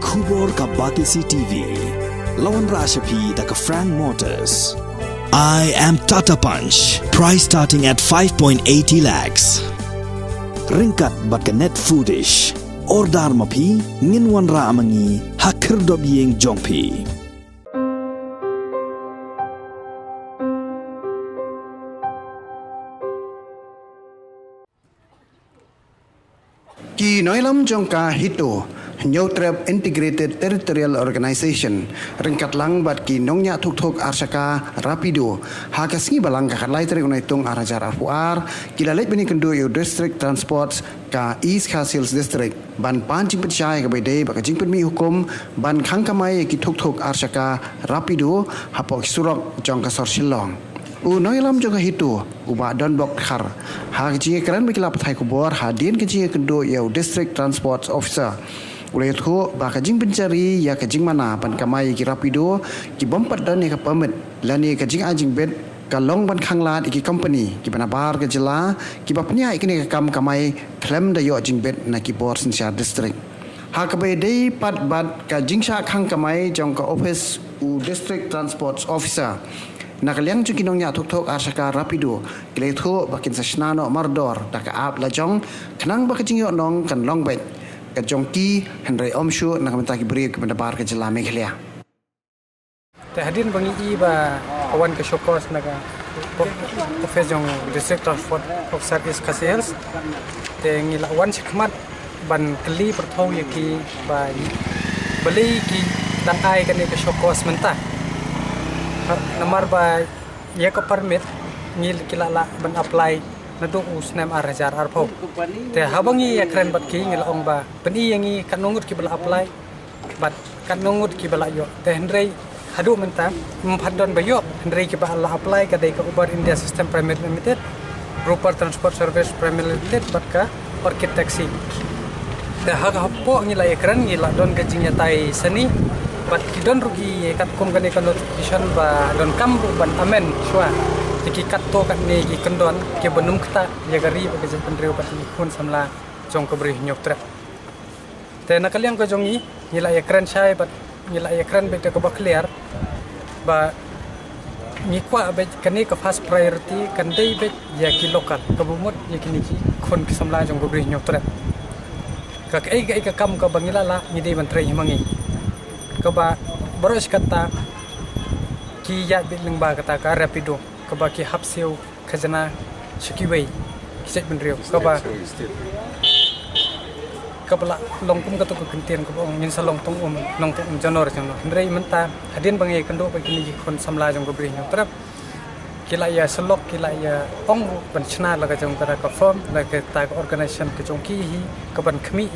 Kubor ka Batisi TV. Lawan Rashapi da ka Frank Motors. I am Tata Punch. Price starting at 5.80 lakhs. Ringkat bat ka net foodish. Ordar mapi nginwan ra amangi hakir dob yeng jongpi. Ki noilam jongka hito Nyotrep Integrated Territorial Organization ringkat lang bat ki nongnya tuk arsaka rapido hakasingi balang ka kalai teri unaitung arajar arpuar kila leit bini kendo yo district transports ka East Khasi District ban pancing percaya ka bede baka jingpen mi hukum ban khangkamai ki tuk arsaka rapido hapok surok jongka sor Shillong noilam jongka hito uba don bok khar hak jinge kran bikila pathai kubor hadin ke jinge kendo yo district transports officer oleh itu baka jing pencari ya ke jing mana ban kamai ki rapido ki bompat dan ni ka permit lani ke jing ajing bed ka long ban khanglat ki company ki banabar ke jela ki bapnya ikni ka kam kamai klem da yo jing bed na ki bor sinsia district ha ka be dei pat bat ka jing sha khang kamai jong ka office u district transports officer nakaliang ju kinong nya tuk arsaka rapido kile itu bakin sasnano mardor da ka ap la jong khnang baka jing yo nong kan long bed Kajongki Henry Omshu nak minta beri kepada bar ke Jela Meghalaya. Terhadin bangi iba kawan ke Shokos naga office jong district transport officer is Khasi te ngila wan sikmat ban keli perthau yaki ba beli ki dan ai kan ke Shokos menta. Namar ba ya ko permit ngil kila la ban apply nadu usnam arajar arpo te habangi ya kren bat ki ngil ong ba peni yangi kanongut ki bala apply bat kanongut ki bala yo te hendrei hadu menta mphadon ba yo hendrei ki bala apply ka dei ka Uber India System Private Limited Rupa Transport Service Private Limited bat ka Orchid Taxi te haga hapo ngila ya kren ngila don gajingnya tai seni bat ki don rugi kat kum gane ka notification ba don kam ban amen shwa ki katto kat ne ki kendon ki benum kta ya gari ba ke pendreu pat ni kun samla jong ko bri nyok trap te nakaliang ko jong ni ngila ya kran sai bat ngila ya kran be ko ba clear ba ni kwa be kani ka fast priority kan dei be ya ki lokal ka bumut ya ki ni ki kun ki samla jong ko bri nyok trap ka ai ka kam ka bangila la ni dei ban trei himangi ka ba boros kata ki ya be ling ba kata ka rapido kabaki hapsiu khajana shikiwei kisat benriu kabala longkum katu kentian ko ngin salong tong long tong janor jang ndrei menta hadin bangai kendo bagi ni kon samla jang ko bri nyok trap kila ya selok kila ya ong ban chna laga jang tara ka form laga ta organization ke jong ki hi kaban khmi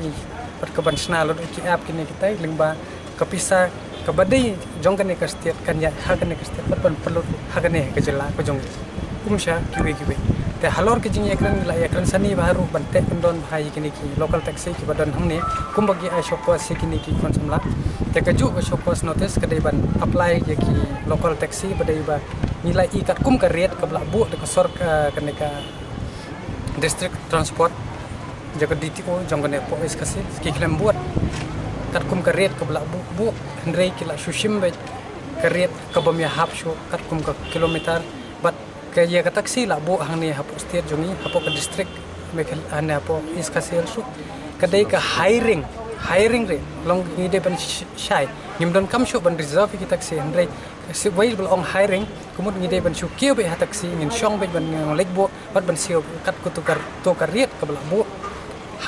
pat kaban chna lo ki app kini kita lingba kapisa kabadai jong kane ka setiap kan ya hakane ka setiap ban perlu hakane ke jela ko jong kumsha kiwe te halor ke jing ekran la ekran sani baru bante pendon bhai kini ki local taxi ki badan hamne kumbagi ai shopwa se kini ki konsamla te kaju ko shopwas notice kadai ban apply ye ki local taxi badai ba nilai ikat kum ka rate ka bla bu de ko sor kane ka district transport jaga DTO jong kane po is kasi ki klem buat kat kum ka rate ka bla bu hendrei kila shushim be ka rate ka bam ya hap sho kat kum ka kilometer bat ka ya ka taxi la bu hang ni hapo state jongi hapo ka district mekhal ane hapo is kasel su kadai ka hiring re long ni de ban shai nimdon kam sho ban reserve ki taxi hendrei si wai bel ong hiring kumud ni de ban shu kio be ha taxi ngin shong be ban lek bu bat ban sio kat ku to ka rate ka bla bu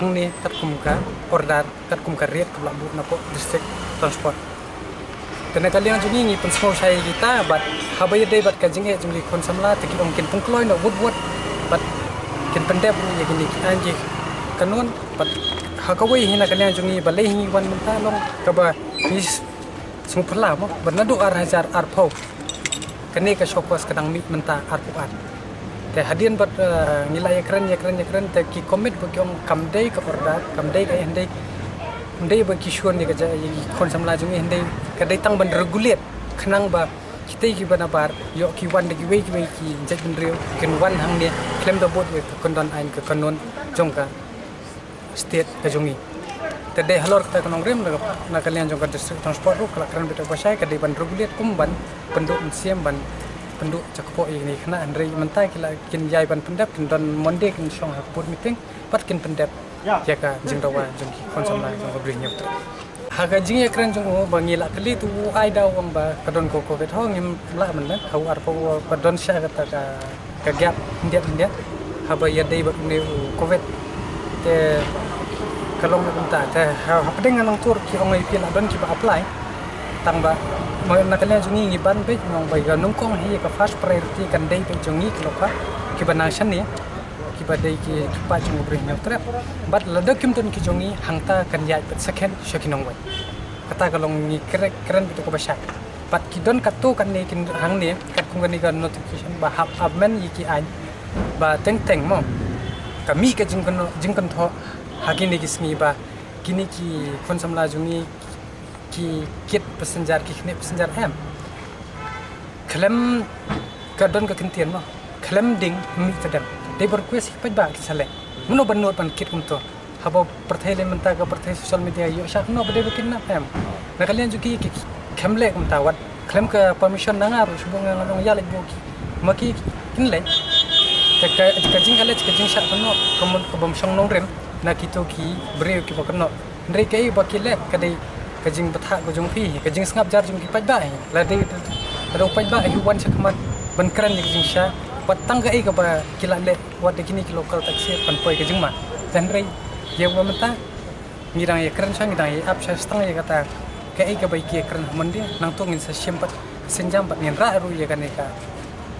hang ni kat kum ka order kat kum ka rate ka bla bu na po district transport kena kalian jungi ni pensau saya kita bat habai dei bat kajing e jungi kon samla teki mungkin pungkloi no wood bat kin pendep ya gini anji kanun bat hakawai hina kalian jungi balai hingi wan menta long kaba is sumperla mo bernadu arhajar arpau kene ka shokos kadang mit menta arpuan te hadian bat nilai keren te ki komit bagi om kamdei ka order kamdei ka endei ndai bagi shuan ni kaja kon samla jungi ndai kadai tang ban regulate khnang ba kita ki bana bar yo ki wan de ki we ki jaj bin reu ken wan hang ne klem da bot kon don ain ka kanon jongka state ka jungi tadi halor kita kenong rem nak kalian jongka district transport ru kalau keren betul pasai kadai ban regulate kumban penduk siam ban penduk cakpo ini kena Andre mentai kila kin jai ban pendap kin don monde kin song hapur meeting pat kin pendap jaka jingdawa jongki konsum lai jongka bring nyot haga jing ya keren jong bangila kali tu ai daw wang ba kadon ko covid ho ngim la man na hau arpo kadon sha kata ka gap india haba ya dai ba ne covid te kalau minta teh apa dengan orang tur ki orang IPL don ki apply tang ba nak kalian jungi ngiban pe ngong bai ga nungkong hi ka first priority kan dai pe jungi kalau ka ki banashan ni ki badai ki pa jung bring nyau trap bat ladak kim ton ki jungi hangta kan yai pe second shakinong bai kata kalau ngi keren itu ko basha bat ki don katu kan ni kin hang ni kat kung ni kan notification ba hap abmen ki ai ba teng mo kami ka jing kan tho hagini kismi ba kini ki konsum la jungi ki kit passenger ki kini passenger em klem kadon ka kentian ma klem ding mi tadam de berkues paj ba ki sale muno banot ban kit kum to habo perthele menta ka perthele social media yo syak no bade bikin na em na kalian juki ki kemle kum tawat klem ka permission nangar subong ngalong ya lek boki maki kinle ka jing kale ka jing syak no komon ko bom song nong rem nak itu ki beri ki bakno ndre kai bakile kadai kajing bathak ko jong phi kajing sngap jar jong ki paj ba la de ro paj ba hu wan sakmat ban kran ni jing sha patang ga ai ka ba kila le wat de kini ki local taxi pan poi kajing ma dan re ye wa mata ngirang ye kran sang ngirang ye ap sha stang ye kata ka ai ka bai ki kran mandi nang to ngin sa sempat senjam pat ngin ra ru ye kan ka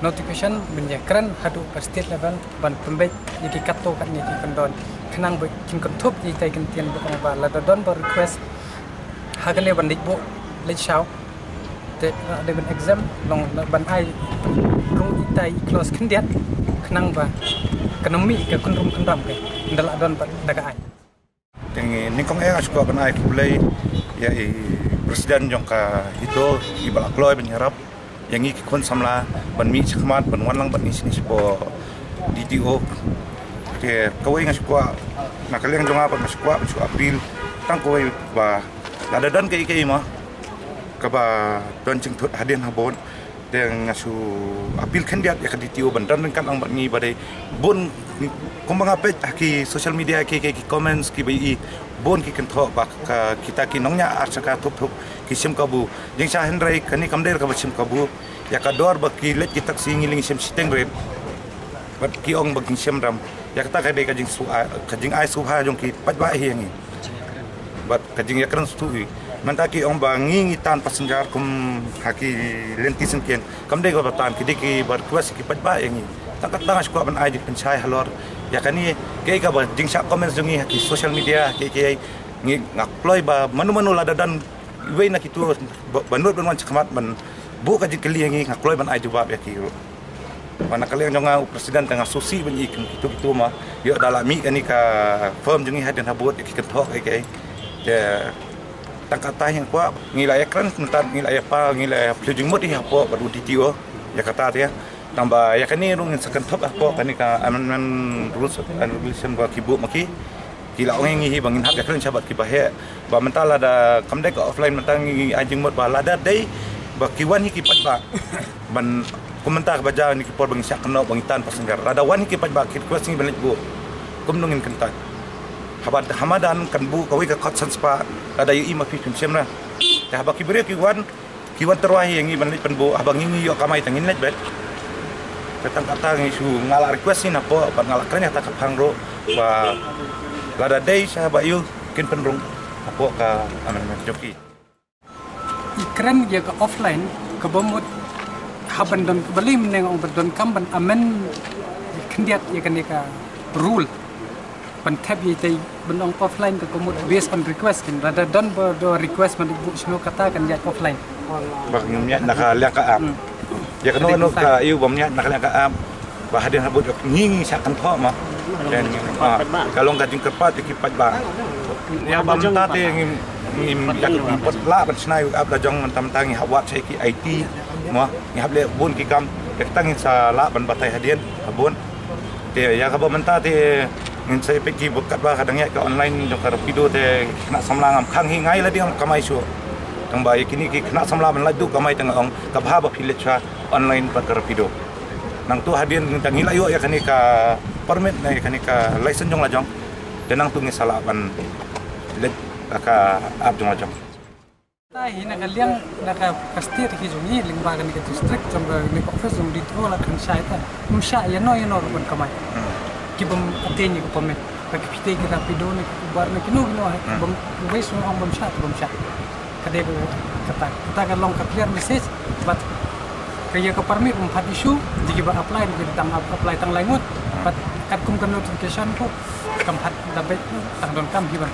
notification benye kran hadu per state level ban pembek yiki katto kan yiki kandon kenang bikin kentup di tay kentian bukan ba la don ber request hagale ban dikbo le chau te de ban exam long ban ai rung itai close kendiat kenang ba ekonomi ke kunrum kendam ke ndala don daga ai tengi ni kong suka ban ai kulai ya presiden jongka itu ibala kloy ban harap yang iki kon samla ban mi chakmat ban wanlang ban isini po DTO ke kawai ngas kuat nak kalian jong apa ngas kuat ngas apil tang kawai ba ada dan ke mah ke ba don jeng hadian habon dengan ngasu apil kan dia ke DTO ban dan kan ang ngi badai bon kumbang apa ki social media ki comments ki bai bon ki kan tho ba kita ki nongnya arsaka thup ki sim kabu jeng sha hendrai kani kamder ka sim kabu ya ka dor ba ki let ki taksi ngiling sim siteng red bat ki ong baging sim ram ya kata kadai kajing ai subha jong ki paj ba hi ngi bat kajing ya kran stui mentaki ong bangi tan passenger kum haki lentisen ken kam dei go batan ki bar kuas ki paj ba ngi takat tangas ko ban ai di penchai halor ya kani ke ka ba jing sa comments jong haki social media ke ngi ngaploy ba manu la dan we na kitu banut ban cakmat ban bu ka jikeli ngi ngaploy ban ai jawab ya ki mana kalian jangan presiden tengah susi banyak itu mah yuk dalam mi kan ka firm jengi hadian habut ikan thok ai ya tangkat yang kuat ngilai kran mentan ngilai apa ngilai pelujung mut ini apa baru DTO ya kata dia tambah ya kan ni rungin second top apa kan ni ka amendment rules and regulation ba kibu maki kila orang ngi bangin hak ya kran sahabat ki bahe ba mental ada kamdek offline mentang ngi anjing mut ba lada dai ba kiwan ki pat ba ban komentar baca ni kipor bang syak kena bang itan pasenggar ada wan ki paj bakit ko sing balik bu kum nungin kentat habad hamadan kan bu kawi ka kot sanspa ada yu ima fi semna ta habaki bere ki wan terwahi yang balik pen bu abang ngi yo kamai tangin net bet ketang kata ngi su ngala request ni apa ban ngala kren ta kapang ro ba lada dei sahabat yu kin penrung apa ka aman joki ikran ya ke offline ke bomut haban don beli menengok berdon kamban amen kendiat ya kan ka rule pan tab ye tai benong offline ke komod based on request kan rather don do request man bu semua kata kan ya offline bagnya nakaliak ka am ya kan ka iu bomnya nakaliak ka am bahadian habut ngingi sakan tho mah dan kalau enggak jingkerpat ikipat ba ya bam ta te ngim yak pot la ban snai ab da jong man tam tangi hawat sai ki IT mo ngi hable bun ki kam ek tangin sa la ban batai hadian abun te ya ka ba man ta te ngin saya pergi bukat bah kadangnya ke online jong ka rapido te kena samla ngam khang hi ngai la diam kamai su tang bai kini ki kena samla ban ladu kamai tang ong ka bha ba village cha online pa ka rapido nang tu hadin tang hila yo ya kani ka permit na kani ka license jong la jong dan nang tu ngi sala ban let ka ap jong la jong tahi nakaliang nakapastir hizungi lingbagan ke district jomba ni office jom ditro la kan saita musya ya no ban kamai kibam atenya ko pamen bagi pite ki rapido ni bar na kinu gino bam wais no ang bam sya kade ko kata kan long ka clear message but kaya ka permit phat issue jigi ba apply di tang apply tang langut but kat kum kan notification ko kam phat dapat tang don kam hiban